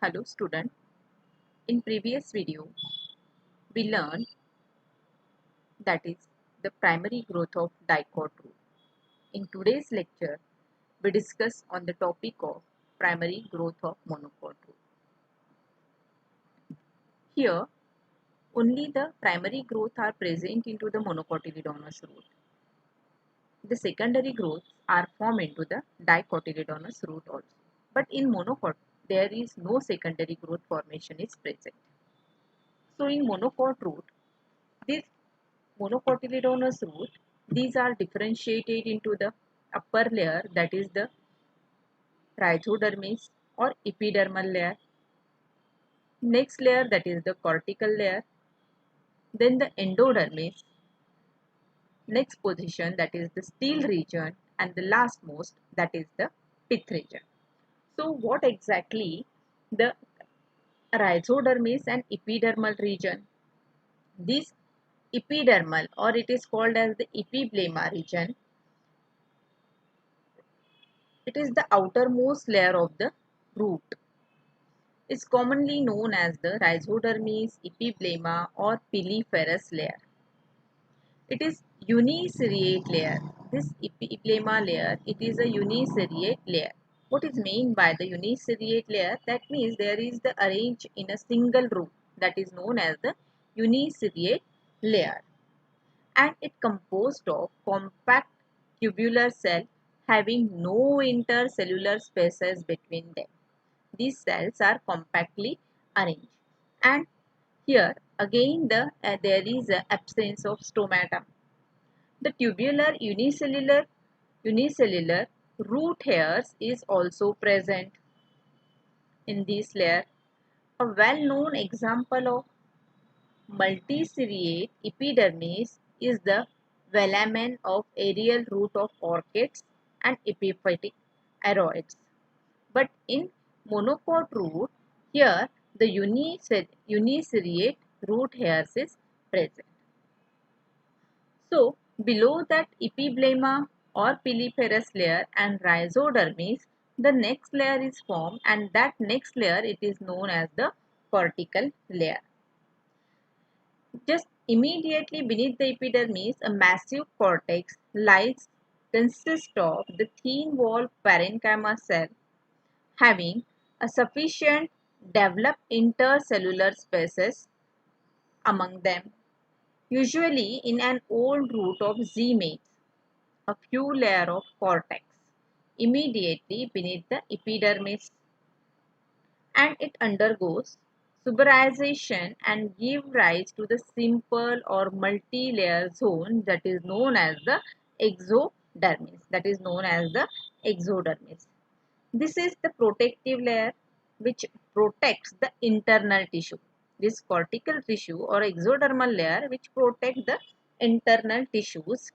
Hello student, in previous video we learned that is the primary growth of dicot root. In today's lecture we discuss on the topic of primary growth of monocot root. Here only the primary growth are present into the monocotyledonous root. The secondary growths are formed into the dicotyledonous root also. But in monocot there is no secondary growth formation is present. So in monocot root, this monocotyledonous root, these are differentiated into the upper layer, that is the rhizodermis or epidermal layer, next layer that is the cortical layer, then the endodermis, next position that is the stele region, and the lastmost that is the pith region. So what exactly the rhizodermis and epidermal region? This epidermal, or it is called as the epiblema region, it is the outermost layer of the root. It's commonly known as the rhizodermis, epiblema or piliferous layer. It is uniseriate layer. This epiblema layer, it is a uniseriate layer. What is meant by the uniseriate layer? That means there is the arranged in a single root, that is known as the uniseriate layer. And it composed of compact tubular cell having no intercellular spaces between them. These cells are compactly arranged, and here again there is a absence of stomata. The tubular unicellular root hairs is also present in this layer. A well-known example of multiseriate epidermis is the velamen of aerial root of orchids and epiphytic aroids. But in monocot root, here the uniseriate root hairs is present. So below that epiblema or piliferous layer and rhizodermis, the next layer is formed, and that next layer it is known as the cortical layer. Just immediately beneath the epidermis, a massive cortex lies, consists of the thin walled parenchyma cell having a sufficient developed intercellular spaces among them, usually in an old root of zymate, a few layer of cortex immediately beneath the epidermis, and it undergoes suberization and give rise to the simple or multi-layer zone that is known as the exodermis. This is the protective layer which protects the internal tissue. This cortical tissue or exodermal layer which protects the internal tissues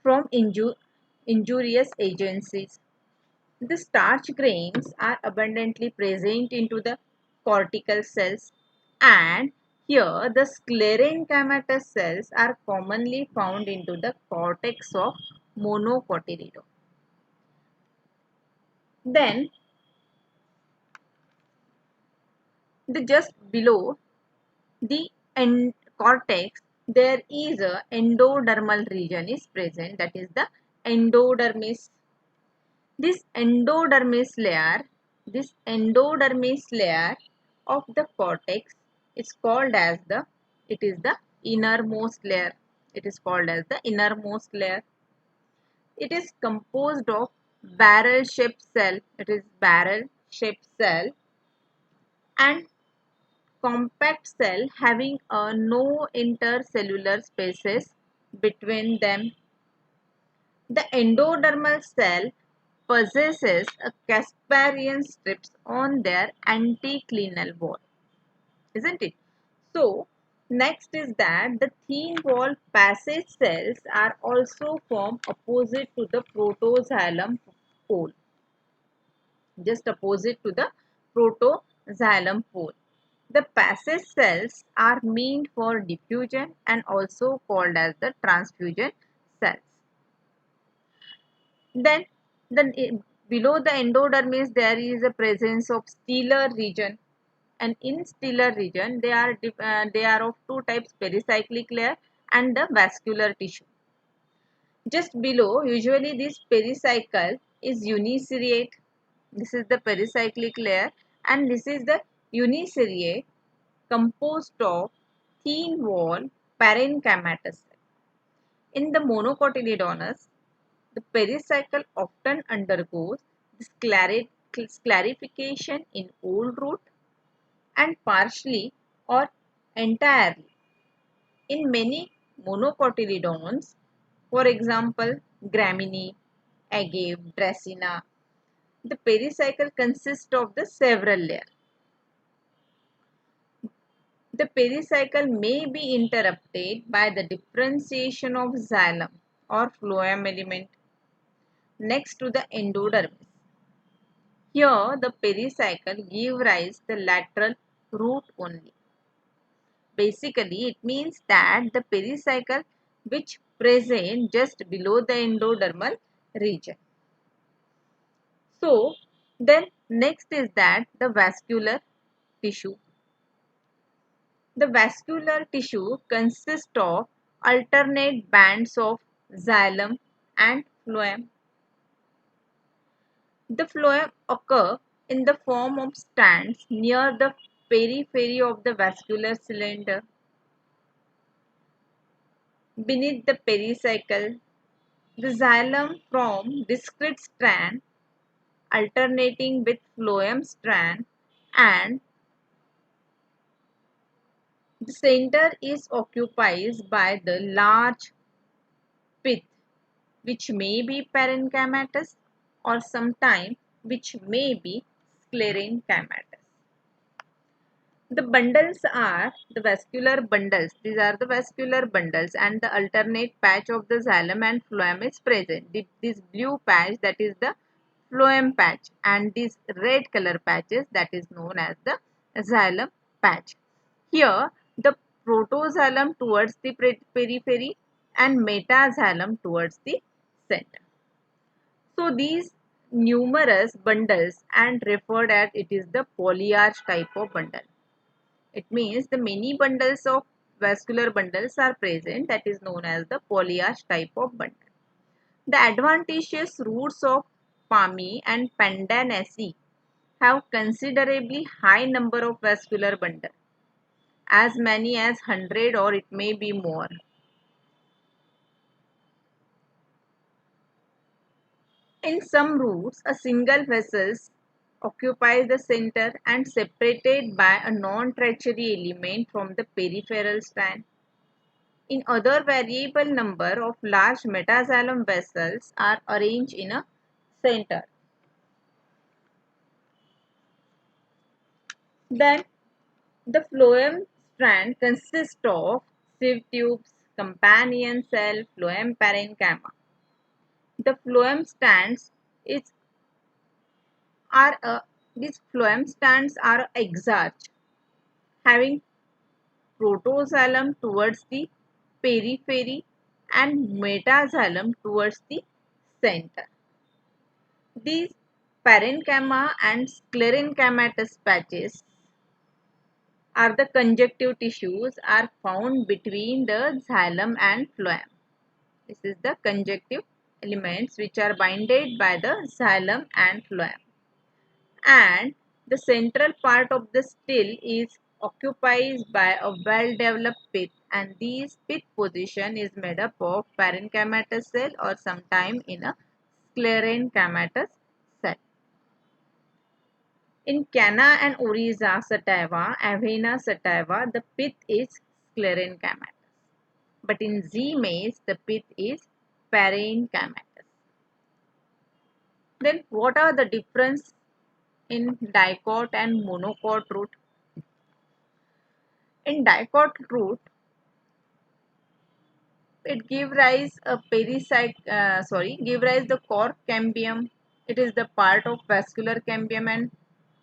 from injurious agencies. The starch grains are abundantly present into the cortical cells, and here the sclerenchymatous cells are commonly found into the cortex of monocotyledon. Then just below the cortex there is a endodermal region is present, that is the endodermis. This endodermis layer of the cortex is called as the, it is the innermost layer. It is called as the innermost layer. It is composed of barrel shaped cell. It is barrel shaped cell and compact cell having no intercellular spaces between them. The endodermal cell possesses a Casparian strips on their anticlinal wall, isn't it? So, next is that the thin wall passage cells are also formed opposite to the protoxylem pole, just opposite to the protoxylem pole. The passage cells are meant for diffusion and also called as the transfusion cells. Then Below the endodermis, there is a presence of stellar region, and in stellar region, they are of two types: pericyclic layer and the vascular tissue. Just below, usually this pericycle is uniseriate. This is the pericyclic layer, and this is the uniseriate, composed of thin wall parenchymatous cell. In the monocotyledonous, the pericycle often undergoes sclarification in old root and partially or entirely. In many monocotyledons, for example, Gramineae, Agave, Dracaena, the pericycle consists of the several layers. The pericycle may be interrupted by the differentiation of xylem or phloem element next to the endodermis. Here, the pericycle give rise the lateral root only. Basically, it means that the pericycle which present just below the endodermal region. So, then next is that the vascular tissue. The vascular tissue consists of alternate bands of xylem and phloem. The phloem occur in the form of stands near the periphery of the vascular cylinder. Beneath the pericycle, the xylem form discrete strand alternating with phloem strand, and the center is occupied by the large pith, which may be parenchymatous or sometime which may be sclerenchymatous. The bundles are the vascular bundles. These are the vascular bundles, and the alternate patch of the xylem and phloem is present. This blue patch, that is the phloem patch, and this red color patches, that is known as the xylem patch. Here, the protoxylem towards the periphery and metaxylem towards the center. So these numerous bundles and referred as it is the polyarch type of bundle. It means the many bundles of vascular bundles are present, that is known as the polyarch type of bundle. The adventitious roots of Palmae and Pandanaceae have considerably high number of vascular bundles, as many as 100 or it may be more. In some roots, a single vessel occupies the center and separated by a non-tertiary element from the peripheral strand. In other, variable number of large metaxylem vessels are arranged in a center. Then the phloem strand consists of sieve tubes, companion cell, phloem parenchyma. The phloem strands is are a, these phloem strands are exarch, having protoxylem towards the periphery and metaxylem towards the center. These parenchyma and sclerenchymatous patches are the conjunctive tissues are found between the xylem and phloem. This is the conjunctive elements which are binded by the xylem and phloem. And the central part of the still is occupied by a well-developed pith, and this pith position is made up of parenchymatous cell or sometime in a sclerenchymatous cell. In Canna and Oryza sativa, Avena sativa, the pith is sclerenchymatous. But in Z. mays, the pith is parenchymatous. Then what are the difference in dicot and monocot root? In dicot root, it give rise give rise the cork cambium. It is the part of vascular cambium and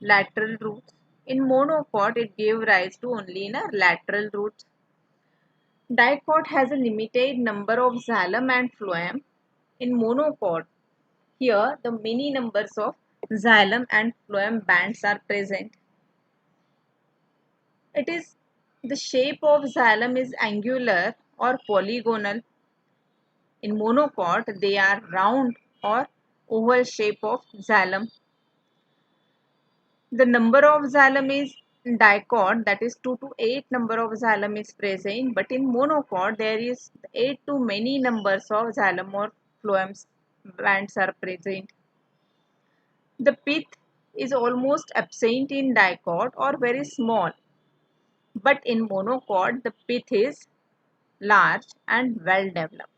lateral roots. In monocot, it gave rise to only in a lateral roots. Dicot has a limited number of xylem and phloem. In monocot, Here the many numbers of xylem and phloem bands are present. It is the shape of xylem is angular or polygonal. In monocot, they are round or oval shape of xylem. The number of xylem is dicot, that is 2 to 8 number of xylem is present, but in monocot there is 8 to many numbers of xylem or phloem bands are present. The pith is almost absent in dicot or very small, but in monocot the pith is large and well developed.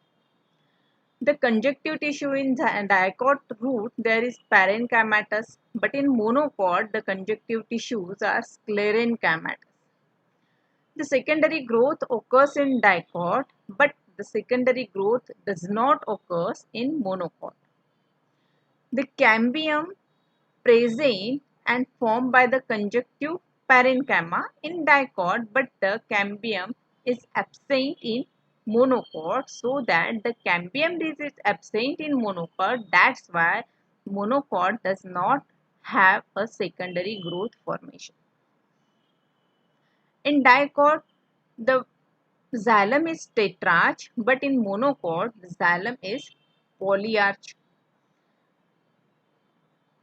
The conjunctive tissue in dicot root there is parenchymatous, but in monocot the conjunctive tissues are sclerenchymatous. The secondary growth occurs in dicot, but the secondary growth does not occur in monocot. The cambium present and formed by the conjunctive parenchyma in dicot, but the cambium is absent in monocot, so that the cambium is absent in monocot. That's why monocot does not have a secondary growth formation. In dicot, the xylem is tetrarch, but in monocot, the xylem is polyarch.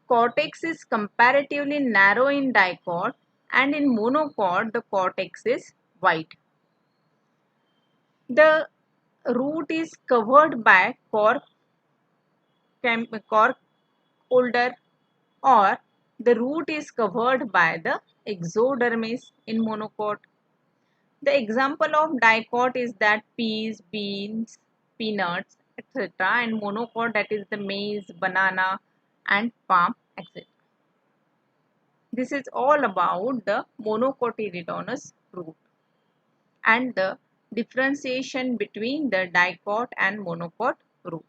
Cortex is comparatively narrow in dicot, and in monocot the cortex is wide. The root is covered by cork holder, or the root is covered by the exodermis in monocot. The example of dicot is that peas, beans, peanuts, etc., and monocot, that is the maize, banana, and palm, etc. This is all about the monocotyledonous root and the differentiation between the dicot and monocot root.